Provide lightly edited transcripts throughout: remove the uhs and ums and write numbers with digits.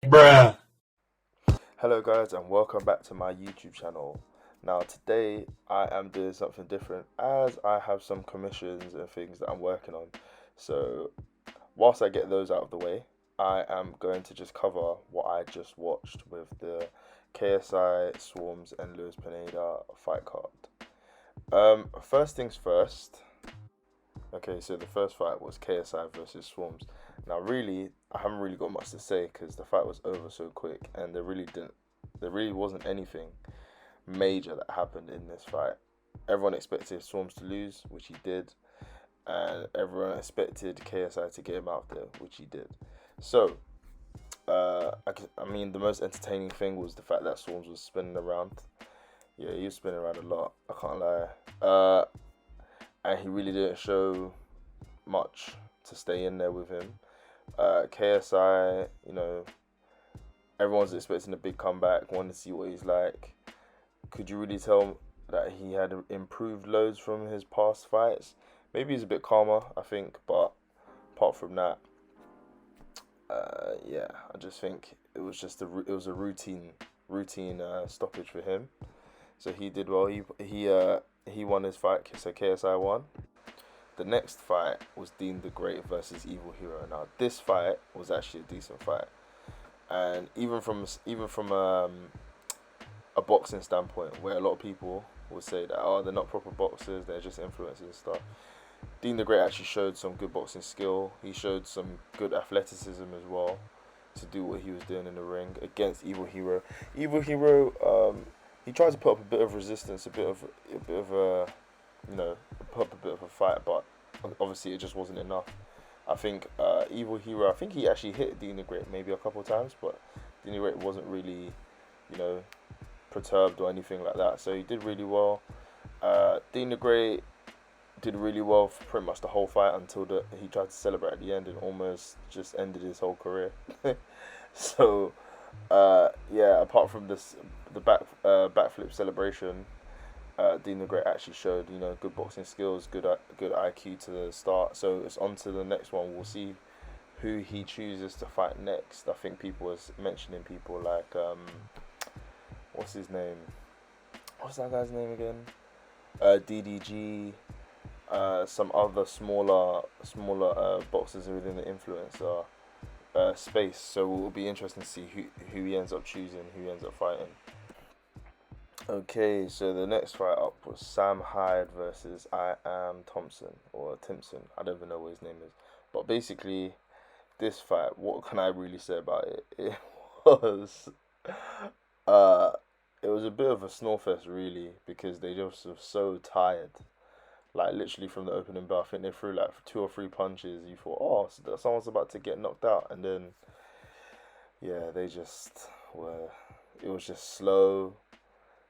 Bruh. Hello guys and welcome back to my YouTube channel. Now today I am doing something different as I have some commissions and things that I'm working on. So whilst I get those out of the way, I am going to just cover what I just watched with the KSI, Swarms and Lewis Pineda fight card. First things first. Okay, so the first fight was KSI versus Swarms. Now, really, I haven't really got much to say because the fight was over so quick, and there really wasn't anything major that happened in this fight. Everyone expected Swarms to lose, which he did, and everyone expected KSI to get him out there, which he did. So, I mean, the most entertaining thing was the fact that Swarms was spinning around. Yeah, he was spinning around a lot. I can't lie. And he really didn't show much to stay in there with him. KSI, everyone's expecting a big comeback, wanting to see what he's like. Could you really tell that he had improved loads from his past fights? Maybe he's a bit calmer, I think, but apart from that, yeah, I just think it was just a routine stoppage for him. So he did well. He won his fight, so KSI won. The next fight was Dean the Great versus Evil Hero. Now this fight was actually a decent fight, and even from a boxing standpoint, where a lot of people would say that they're not proper boxers, they're just influencers and stuff. Dean the Great actually showed some good boxing skill. He showed some good athleticism as well to do what he was doing in the ring against Evil Hero. Evil Hero, he tried to put up a bit of resistance, a bit of a put up a bit of a fight, but obviously it just wasn't enough. I think Evil Hero, I think he actually hit Dean the Great maybe a couple of times, but Dean the Great wasn't really, perturbed or anything like that. So he did really well. Dean the Great did really well for pretty much the whole fight until he tried to celebrate at the end and almost just ended his whole career. So yeah, apart from the backflip celebration, Dean the Great actually showed good boxing skills, good IQ to the start. So it's on to the next one. We'll see who he chooses to fight next. I think people was mentioning people like what's his name? What's that guy's name again? DDG. Some other smaller boxers within the influencer space. So it will be interesting to see who he ends up choosing, who he ends up fighting. Okay, so the next fight up was Sam Hyde versus I Am Thompson or Timson. I don't even know what his name is. But basically, this fight, what can I really say about it? It was, uh, it was a bit of a snore fest really because they just were so tired. Like literally from the opening bell, I think they threw like 2 or 3 punches. You thought, oh, so someone's about to get knocked out, and then yeah, they just were. It was just slow,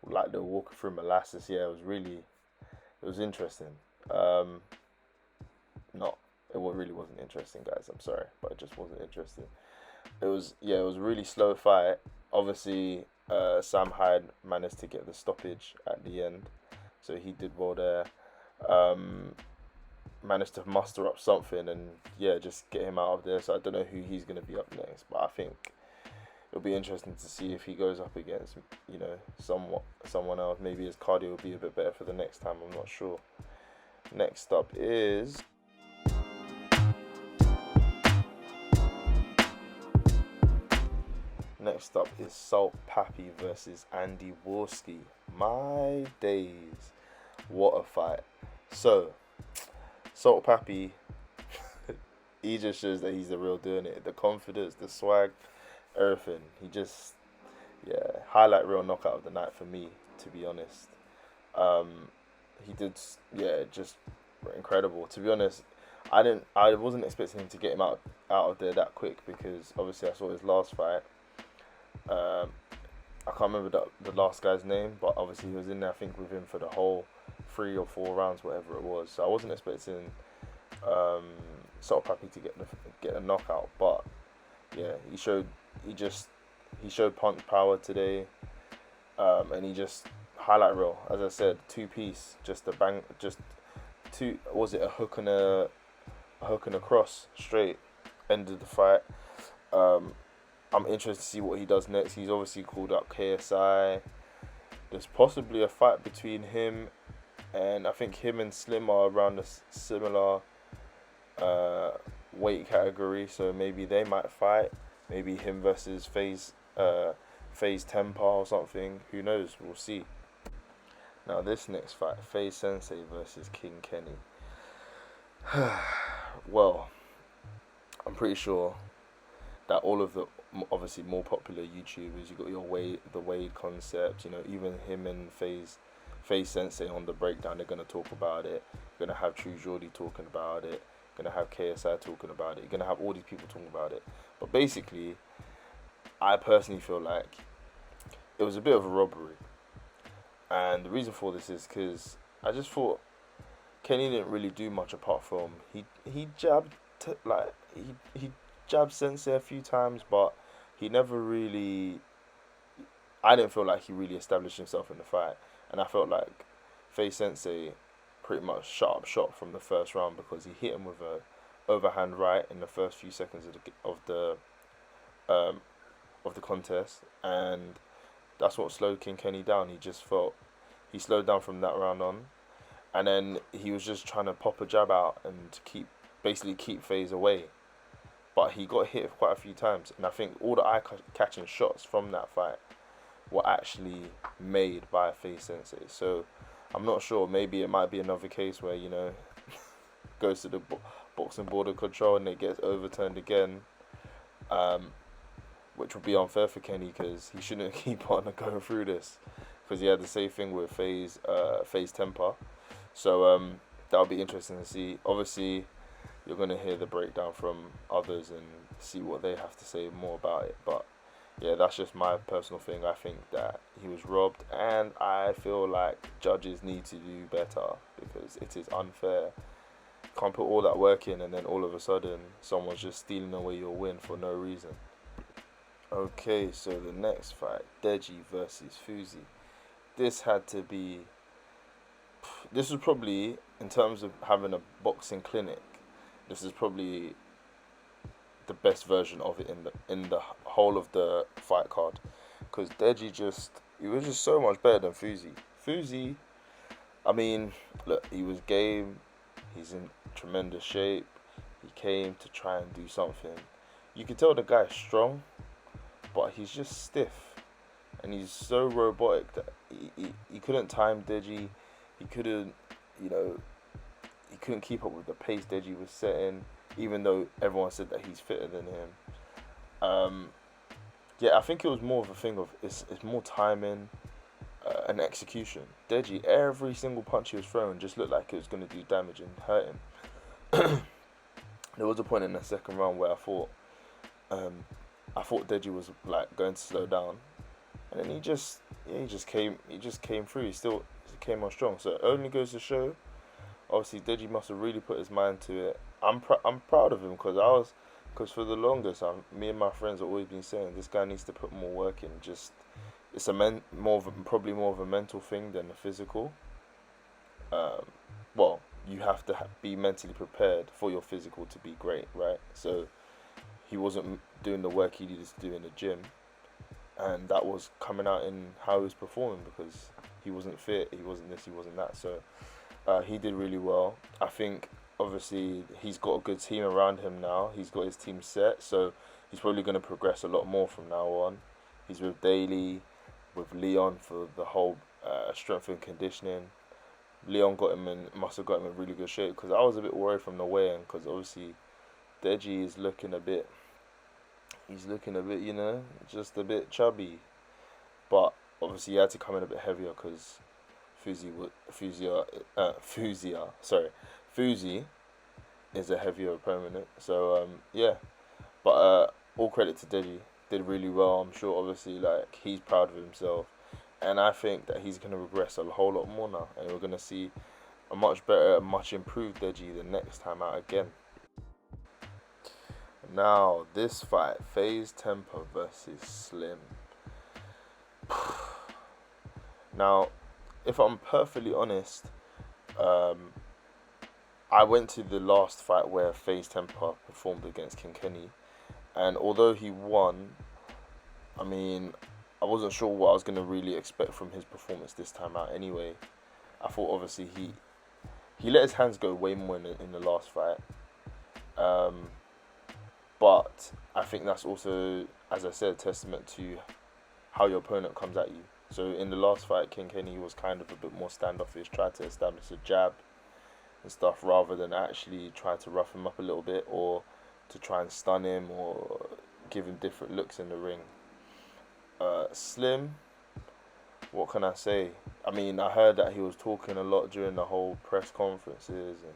like they were walking through molasses. Yeah, it was interesting. Um, not, really wasn't interesting, guys. I'm sorry, but it just wasn't interesting. It was a really slow fight. Obviously, Sam Hyde managed to get the stoppage at the end, so he did well there. Um, Managed to muster up something and yeah, just get him out of there. So I don't know who he's gonna be up next, but I think it'll be interesting to see if he goes up against someone else. Maybe his cardio will be a bit better for the next time. I'm not sure. Next up is Salt Pappy versus Andy Warski. My days, what a fight! So Salt Pappy, he just shows that he's the real doing it. The confidence, the swag, everything. He just, yeah, highlight real knockout of the night for me, to be honest. Um, he did, yeah, just incredible. To be honest, I wasn't expecting him to get him out of there that quick because obviously I saw his last fight. Um, I can't remember the last guy's name, but obviously he was in there, I think, with him for the whole 3 or 4 rounds, whatever it was. So I wasn't expecting um, Salt Pappy to get a knockout, but yeah, he showed punch power today, and he just highlight reel, as I said, 2 piece, just a bang, just two. Was it a hook and a cross straight ended the fight. Um, I'm interested to see what he does next. He's obviously called up KSI. There's possibly a fight between him and I think him and Slim are around a similar weight category, so maybe they might fight. Maybe him versus Faze Tempa or something. Who knows? We'll see. Now this next fight, Faze Sensei versus King Kenny. Well, I'm pretty sure that all of the obviously more popular YouTubers, you got your the Wade concept, you know, even him and Faze Sensei on the breakdown, they're gonna talk about it. You're gonna have True Jordy talking about it. You're gonna have KSI talking about it. You're gonna have all these people talking about it. But basically, I personally feel like it was a bit of a robbery, and the reason for this is because I just thought Kenny didn't really do much apart from he jabbed he jabbed Sensei a few times, but he never really. I didn't feel like he really established himself in the fight, and I felt like Faze Sensei pretty much shut up shop from the first round because he hit him with a overhand right in the first few seconds of the contest, and that's what slowed King Kenny down. He just felt he slowed down from that round on, and then he was just trying to pop a jab out and basically keep Faze away. But he got hit quite a few times, and I think all the eye-catching shots from that fight were actually made by Faze Sensei. So I'm not sure. Maybe it might be another case where, you know, goes to the boxing board of control and it gets overturned again, which would be unfair for Kenny because he shouldn't keep on going through this because he had the same thing with Faze Temper. So that'll be interesting to see. Obviously, you're going to hear the breakdown from others and see what they have to say more about it. But yeah, that's just my personal thing. I think that he was robbed, and I feel like judges need to do better because it is unfair. Can't put all that work in and then all of a sudden someone's just stealing away your win for no reason. Okay, so the next fight, Deji versus Fuzi. This was probably, in terms of having a boxing clinic, this is probably the best version of it in the whole of the fight card, because Deji he was just so much better than Fuzi. Fuzi, I mean, look, he was game. He's in tremendous shape. He came to try and do something. You could tell the guy's strong, but he's just stiff, and he's so robotic that he couldn't time Deji. He couldn't, you know, he couldn't keep up with the pace Deji was setting, even though everyone said that he's fitter than him. Yeah, I think it was more of a thing of it's more timing and execution. Deji, every single punch he was throwing just looked like it was going to do damage and hurt him. There was a point in the second round where I thought Deji was like going to slow down, and then he just came through. He came on strong. So it only goes to show, obviously Deji must have really put his mind to it. I'm proud of him because for the longest, me and my friends have always been saying this guy needs to put more work in. Just it's probably more of a mental thing than a physical. Well, you have to be mentally prepared for your physical to be great, right? So he wasn't doing the work he needed to do in the gym, and that was coming out in how he was performing because he wasn't fit, he wasn't this, he wasn't that. So he did really well. I think obviously he's got a good team around him now. He's got his team set, so he's probably going to progress a lot more from now on. He's with Daly, with Leon for the whole strength and conditioning. Leon must have got him in really good shape because I was a bit worried from the weigh-in because obviously Deji is looking a bit, you know, just a bit chubby. But obviously he had to come in a bit heavier because Fuzi is a heavier opponent. So yeah, but all credit to Deji, did really well. I'm sure obviously like he's proud of himself, and I think that he's gonna regress a whole lot more now, and we're gonna see a much better, much improved Deji the next time out again. Now this fight, Faze Temper versus Slim. Now, if I'm perfectly honest, I went to the last fight where Faze Temper performed against King Kenny, and although he won, I mean, I wasn't sure what I was gonna really expect from his performance this time out. Anyway, I thought obviously he let his hands go way more in the last fight. Um, but I think that's also, as I said, testament to how your opponent comes at you. So in the last fight, King Kenny was kind of a bit more standoffish, tried to establish a jab and stuff rather than actually try to rough him up a little bit or to try and stun him or give him different looks in the ring. Slim, what can I say? I mean, I heard that he was talking a lot during the whole press conferences and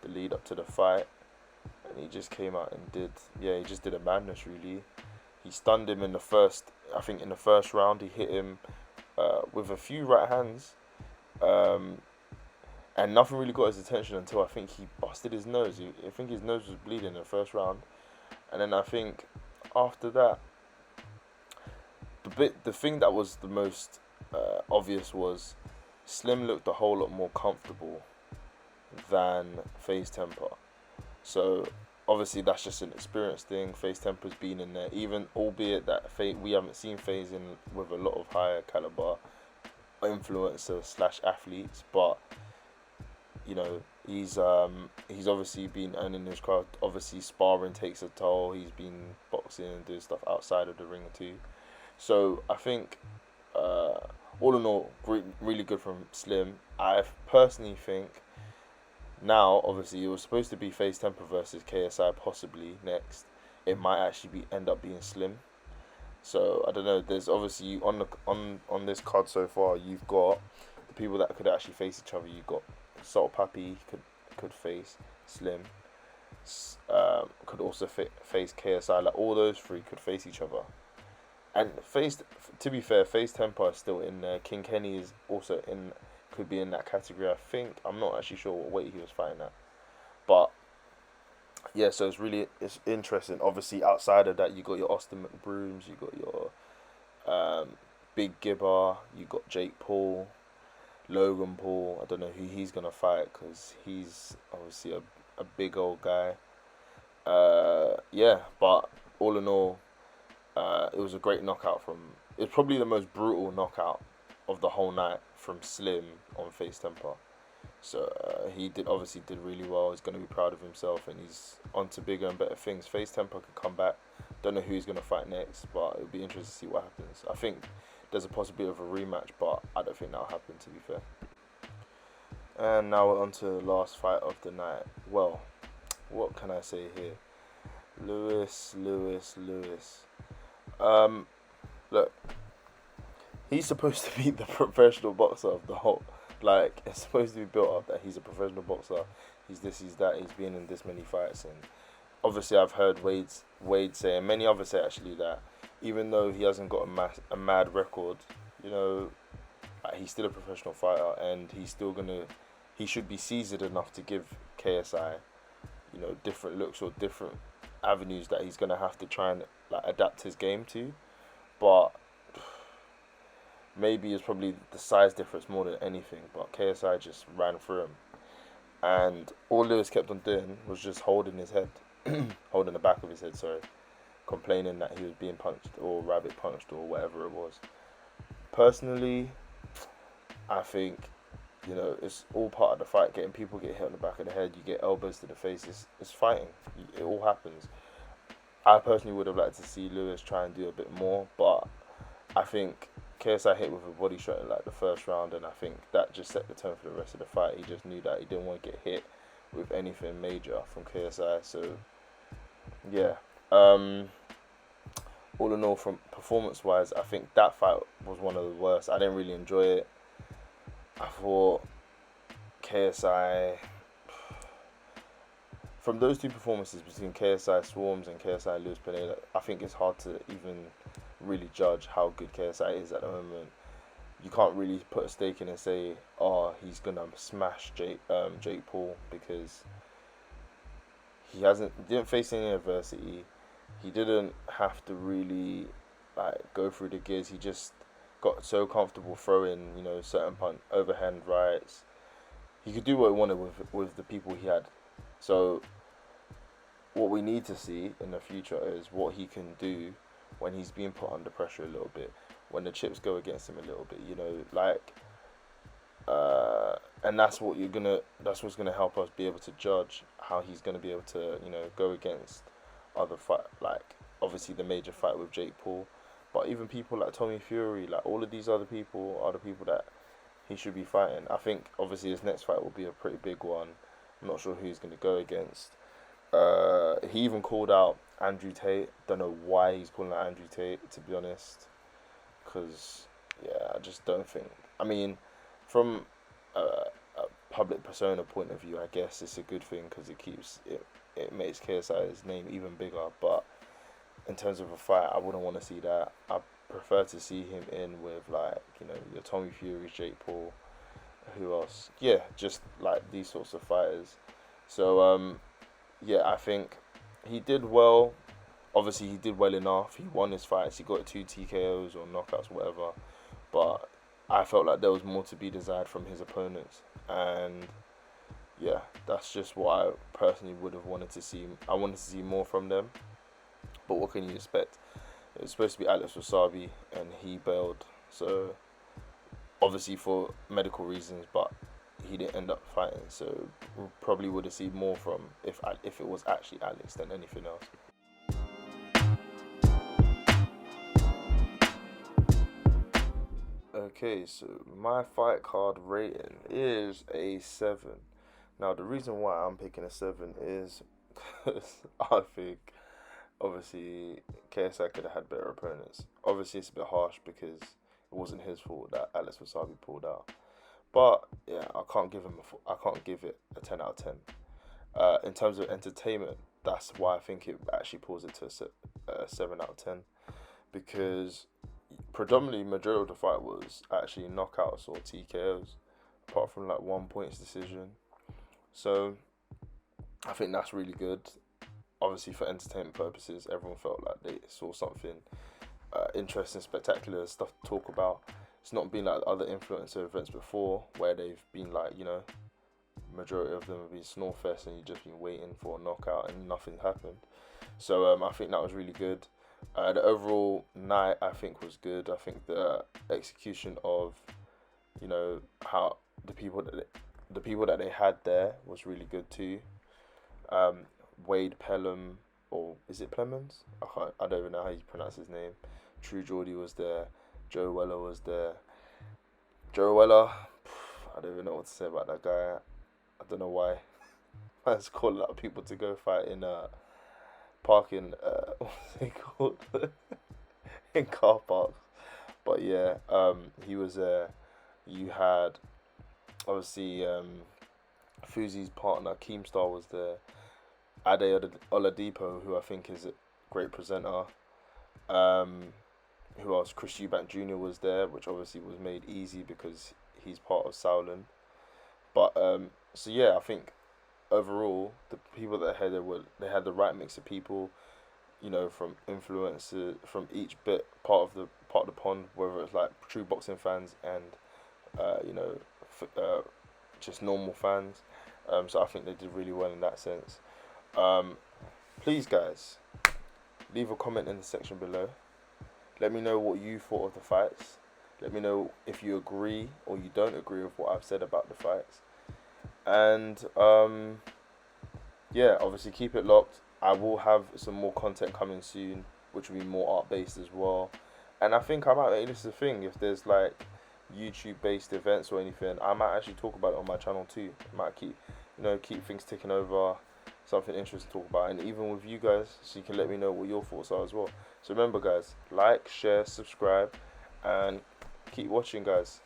the lead up to the fight, and he just came out and he just did a madness really. He stunned him in the first, I think in the first round, he hit him with a few right hands, and nothing really got his attention until I think he busted his nose. I think his nose was bleeding in the first round, and then I think after that, the thing that was the most obvious was Slim looked a whole lot more comfortable than Faze Temper. So obviously that's just an experience thing. Faze Temper's been in there, even albeit that we haven't seen Faze in with a lot of higher caliber influencers slash athletes, but you know he's obviously been earning his crowd. Obviously sparring takes a toll. He's been boxing and doing stuff outside of the ring too. So I think all in all, really good from Slim. I personally think now, obviously, it was supposed to be Faze Temper versus KSI possibly next. It might actually end up being Slim. So I don't know. There's obviously on this card so far, you've got the people that could actually face each other. You've got Salt Pappy could face Slim. Could also face KSI. Like all those three could face each other. And to be fair, Faze Temper is still in there. King Kenny is also could be in that category. I think I'm not actually sure what weight he was fighting at, but yeah. So it's interesting. Obviously, outside of that, you got your Austin McBrooms, you got your Big Gibber, you got Jake Paul, Logan Paul. I don't know who he's gonna fight because he's obviously a big old guy. Yeah, but all in all. It was a great knockout it's probably the most brutal knockout of the whole night from Slim on Faze Temper. So he obviously did really well. He's going to be proud of himself and he's on to bigger and better things. Faze Temper could come back. Don't know who he's going to fight next, but it'll be interesting to see what happens. I think there's a possibility of a rematch, but I don't think that'll happen, to be fair. And now we're on to the last fight of the night. Well, what can I say here? Lewis. Look, he's supposed to be the professional boxer of the whole. Like, it's supposed to be built up that he's a professional boxer. He's this, he's that. He's been in this many fights, and obviously I've heard Wade say, and many others say actually, that even though he hasn't got a mad record, you know, he's still a professional fighter, and he should be seasoned enough to give KSI, you know, different looks or different avenues that he's gonna have to try and like adapt his game to. But maybe it's probably the size difference more than anything. But KSI just ran through him, and all Lewis kept on doing was just holding his head, holding the back of his head. Sorry, complaining that he was being punched or rabbit punched or whatever it was. Personally, I think, you know, it's all part of the fight. People get hit on the back of the head. You get elbows to the face. It's fighting. It all happens. I personally would have liked to see Lewis try and do a bit more, but I think KSI hit with a body shot in like the first round, and I think that just set the tone for the rest of the fight. He just knew that he didn't want to get hit with anything major from KSI. So yeah, all in all, from performance-wise, I think that fight was one of the worst. I didn't really enjoy it. I thought KSI, from those two performances between KSI Swarms and KSI Lewis Pineda, I think it's hard to even really judge how good KSI is at the moment. You can't really put a stake in and say, oh, he's gonna smash Jake Paul, because he didn't face any adversity. He didn't have to really like go through the gears. He just got so comfortable throwing, you know, certain overhand rights. He could do what he wanted with the people he had. So what we need to see in the future is what he can do when he's being put under pressure a little bit, when the chips go against him a little bit, you know, like, and that's what's gonna help us be able to judge how he's gonna be able to, you know, go against other fight, like obviously the major fight with Jake Paul, but even people like Tommy Fury, like all of these other people are the people that he should be fighting. I think obviously his next fight will be a pretty big one. I'm not sure who he's gonna go against. He even called out Andrew Tate. Don't know why he's calling out Andrew Tate, to be honest, because yeah, I just don't think. I mean, from a public persona point of view, I guess it's a good thing because it makes KSI's name even bigger. But in terms of a fight, I wouldn't want to see that. I prefer to see him in with, like, you know, your Tommy Fury, Jake Paul, who else? Yeah, just like these sorts of fighters. So yeah, I think he did well. Obviously, he did well enough. He won his fights. He got 2 TKOs or knockouts, whatever. But I felt like there was more to be desired from his opponents. And yeah, that's just what I personally would have wanted to see. I wanted to see more from them. But what can you expect? It was supposed to be Alex Wasabi, and he bailed. So obviously for medical reasons, but he didn't end up fighting. So we probably would have seen more from if it was actually Alex than anything else. Okay, so my fight card rating is a 7. Now, the reason why I'm picking a 7 is because I think, obviously, KSI could have had better opponents. Obviously, it's a bit harsh because it wasn't his fault that Alex Wasabi pulled out. But yeah, I can't give it a 10 out of 10. In terms of entertainment, that's why I think it actually pulls it to a 7 out of 10, because predominantly majority of the fight was actually knockouts or TKOs, apart from like 1 points decision. So I think that's really good. Obviously, for entertainment purposes, everyone felt like they saw something interesting, spectacular stuff to talk about. It's not been like other influencer events before where they've been like, you know, majority of them have been snowfest and you've just been waiting for a knockout and nothing happened. So I think that was really good. The overall night, I think, was good. I think the execution of, you know, how the people that they had there was really good too. Wade Pelham, or is it Plemons? I don't even know how you pronounce his name. True Geordie was there. Joe Weller was there. Joe Weller, I don't even know what to say about that guy. I don't know why. Man's calling out people to go fight in parking. What's it called? In car parks. But yeah, he was there. You had obviously Fuzi's partner Keemstar was there. Ade Oladipo, who I think is a great presenter. Who else? Chris Eubank Jr. was there, which obviously was made easy because he's part of Sauerland. But so yeah, I think overall the people that they had the right mix of people, you know, from influencers from each part of the pond, whether it's like true boxing fans and you know, just normal fans. So I think they did really well in that sense. Please, guys, leave a comment in the section below. Let me know what you thought of the fights. Let me know if you agree or you don't agree with what I've said about the fights. And yeah, obviously keep it locked. I will have some more content coming soon, which will be more art based as well. And I think I might, this is the thing, if there's like YouTube based events or anything, I might actually talk about it on my channel too. I might keep things ticking over, something interesting to talk about, and even with you guys, so you can let me know what your thoughts are as well. So remember, guys, like, share, subscribe, and keep watching, guys.